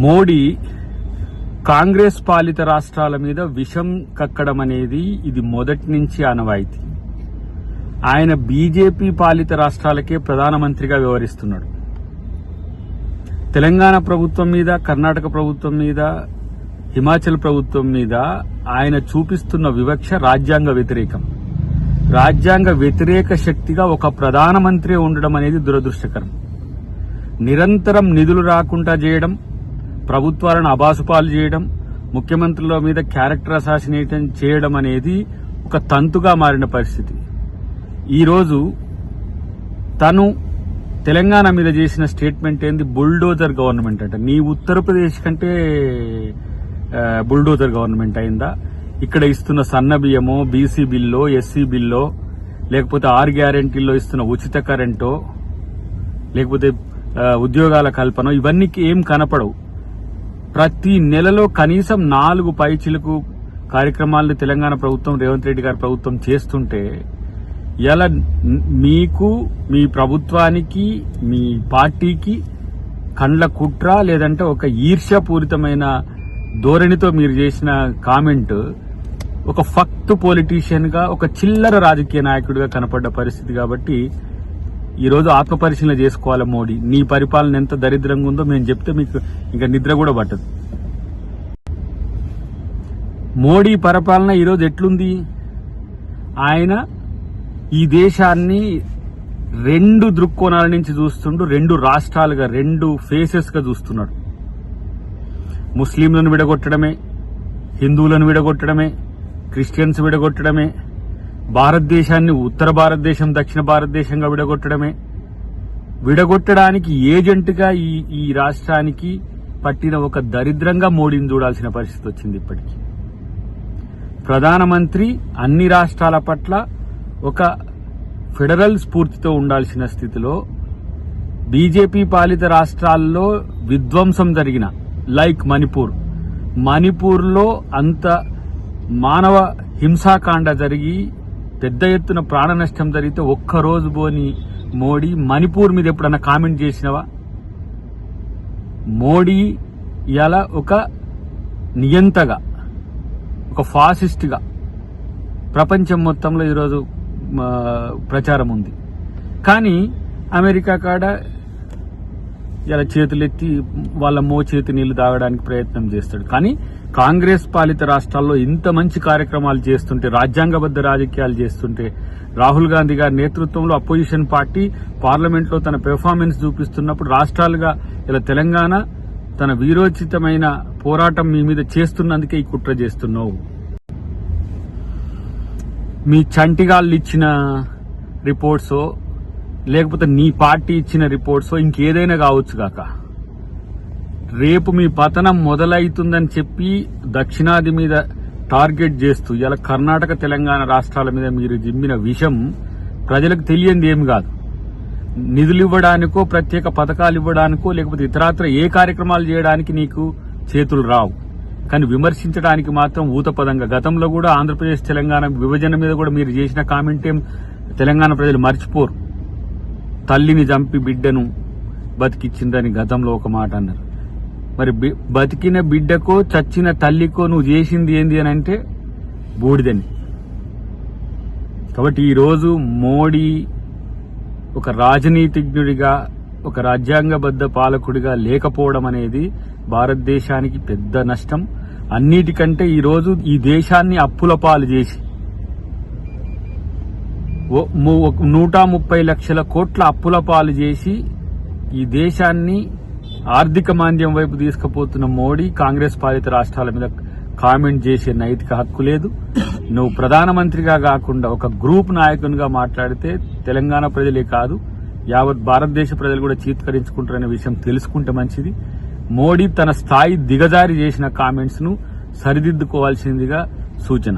మోడీ కాంగ్రెస్ పాలిత రాష్ట్రాల మీద విషం కక్కడం అనేది ఇది మొదటి నుంచి ఆనవాయితీ. ఆయన బీజేపీ పాలిత రాష్ట్రాలకే ప్రధానమంత్రిగా వ్యవహరిస్తున్నాడు. తెలంగాణ ప్రభుత్వం మీద, కర్ణాటక ప్రభుత్వం మీద, హిమాచల్ ప్రభుత్వం మీద ఆయన చూపిస్తున్న వివక్ష రాజ్యాంగ వ్యతిరేకం. రాజ్యాంగ వ్యతిరేక శక్తిగా ఒక ప్రధానమంత్రి ఉండడం అనేది దురదృష్టకరం. నిరంతరం నిధులు రాకుండా చేయడం, ప్రభుత్వాలను అబాసుపాలు చేయడం, ముఖ్యమంత్రుల మీద క్యారెక్టర్ అసాసినేషన్ చేయడం అనేది ఒక తంతుగా మారిన పరిస్థితి. ఈరోజు తను తెలంగాణ మీద చేసిన స్టేట్మెంట్ ఏంది? బుల్డోజర్ గవర్నమెంట్ అంట. నీ ఉత్తరప్రదేశ్ కంటే బుల్డోజర్ గవర్నమెంట్ అయిందా? ఇక్కడ ఇస్తున్న సన్న బియ్యమో, బీసీ బిల్లో, ఎస్సీ బిల్లో, లేకపోతే 6 గ్యారెంటీల్లో ఇస్తున్న ఉచిత కరెంటో, లేకపోతే ఉద్యోగాల కల్పన, ఇవన్నీ ఏం కనపడవు. ప్రతి నెలలో కనీసం 4 పైచిలకు కార్యక్రమాలను తెలంగాణ ప్రభుత్వం, రేవంత్ రెడ్డి గారి ప్రభుత్వం చేస్తుంటే ఇలా మీకు, మీ ప్రభుత్వానికి, మీ పార్టీకి కండ్ల కుట్ర లేదంటే ఒక ఈర్ష్యాపూరితమైన ధోరణితో మీరు చేసిన కామెంట్ ఒక ఫక్త్ పొలిటీషియన్ గా, ఒక చిల్లర రాజకీయ నాయకుడిగా కనపడ్డ పరిస్థితి. కాబట్టి ఈరోజు ఆత్మపరిశీలన చేసుకోవాలి. మోడీ, నీ పరిపాలన ఎంత దరిద్రంగా ఉందో మేము చెప్తే మీకు ఇంకా నిద్ర కూడా పట్టదు. మోడీ పరిపాలన ఈరోజు ఎట్లుంది? ఆయన ఈ దేశాన్ని 2 దృక్కోణాల నుంచి చూస్తుంటూ 2 రాష్ట్రాలుగా, 2 ఫేసెస్ గా చూస్తున్నాడు. ముస్లింలను విడగొట్టడమే, హిందువులను విడగొట్టడమే, క్రిస్టియన్స్ విడగొట్టడమే, భారతదేశాన్ని ఉత్తర భారతదేశం, దక్షిణ భారతదేశంగా విడగొట్టడానికి ఏజెంట్గా ఈ రాష్ట్రానికి పట్టిన ఒక దరిద్రంగా మోడీని చూడాల్సిన పరిస్థితి వచ్చింది. ఇప్పటికీ ప్రధానమంత్రి అన్ని రాష్ట్రాల పట్ల ఒక ఫెడరల్ స్ఫూర్తితో ఉండాల్సిన స్థితిలో బీజేపీ పాలిత రాష్ట్రాల్లో విధ్వంసం జరిగిన, లైక్ మణిపూర్లో అంత మానవ హింసాకాండ జరిగి పెద్ద ఎత్తున ప్రాణ నష్టం జరిగితే ఒక్కరోజు పోని మోడీ మణిపూర్ మీద ఎప్పుడన్నా కామెంట్ చేసినవా? మోడీ ఇలా ఒక నియంతగా, ఒక ఫాసిస్ట్గా ప్రపంచం మొత్తంలో ఈరోజు ప్రచారం ఉంది. కానీ అమెరికా కాడ ఇలా చేతులెత్తి వాళ్ళ మోచేతి నీళ్లు తాగడానికి ప్రయత్నం చేస్తాడు. కానీ కాంగ్రెస్ పాలిత రాష్ట్రాల్లో ఇంత మంచి కార్యక్రమాలు చేస్తుంటే, రాజ్యాంగబద్ధ రాజకీయాలు చేస్తుంటే, రాహుల్ గాంధీ గారి నేతృత్వంలో అపోజిషన్ పార్టీ పార్లమెంట్లో తన పెర్ఫార్మెన్స్ చూపిస్తున్నప్పుడు రాష్ట్రాలుగా ఇలా తెలంగాణ తన వీరోచితమైన పోరాటం మీ మీద చేస్తున్నందుకే ఈ కుట్ర చేస్తున్నావు. మీ చంటిగాళ్ళు ఇచ్చిన రిపోర్ట్సో, లేకపోతే నీ పార్టీ ఇచ్చిన రిపోర్ట్సో, ఇంకేదైనా కావచ్చు కాక, రేపు మీ పతనం మొదలవుతుందని చెప్పి దక్షిణాది మీద టార్గెట్ చేస్తూ ఇలా కర్ణాటక, తెలంగాణ రాష్ట్రాల మీద మీరు జిమ్మిన విషం ప్రజలకు తెలియంది ఏమి కాదు. నిధులు ఇవ్వడానికో, ప్రత్యేక పథకాలు ఇవ్వడానికో, లేకపోతే ఇతరాత్ర ఏ కార్యక్రమాలు చేయడానికి నీకు చేతులు రావు. కానీ విమర్శించడానికి మాత్రం ఊతపదంగా. గతంలో కూడా ఆంధ్రప్రదేశ్ తెలంగాణ విభజన మీద కూడా మీరు చేసిన కామెంట్ ఏం తెలంగాణ ప్రజలు మర్చిపోరు. తల్లిని చంపి బిడ్డను బతికిచ్చిందని గతంలో ఒక మాట అన్నారు. మరి బతికిన బిడ్డకో, చచ్చిన తల్లికో నువ్వు చేసింది ఏంది అని అంటే బూడిదని. కాబట్టి ఈరోజు మోడీ ఒక రాజనీతిజ్ఞుడిగా, ఒక రాజ్యాంగబద్ధ పాలకుడిగా లేకపోవడం అనేది భారతదేశానికి పెద్ద నష్టం. అన్నిటికంటే ఈరోజు ఈ దేశాన్ని అప్పుల పాలు చేసి 130 లక్షల కోట్ల అప్పుల పాలు చేసి ఈ దేశాన్ని ఆర్థిక మాంద్యం వైపు తీసుకుపోతున్న మోడీ కాంగ్రెస్ పాలిత రాష్ట్రాల మీద కామెంట్ చేసే నైతిక హక్కు లేదు. నువ్వు ప్రధానమంత్రిగా కాకుండా ఒక గ్రూప్ నాయకునిగా మాట్లాడితే తెలంగాణ ప్రజలే కాదు, యావత్ భారతదేశ ప్రజలు కూడా చీత్కరించుకుంటారనే విషయం తెలుసుకుంటే మంచిది. మోడీ తన స్థాయి దిగజారి చేసిన కామెంట్స్ ను సరిదిద్దుకోవాల్సిందిగా సూచన.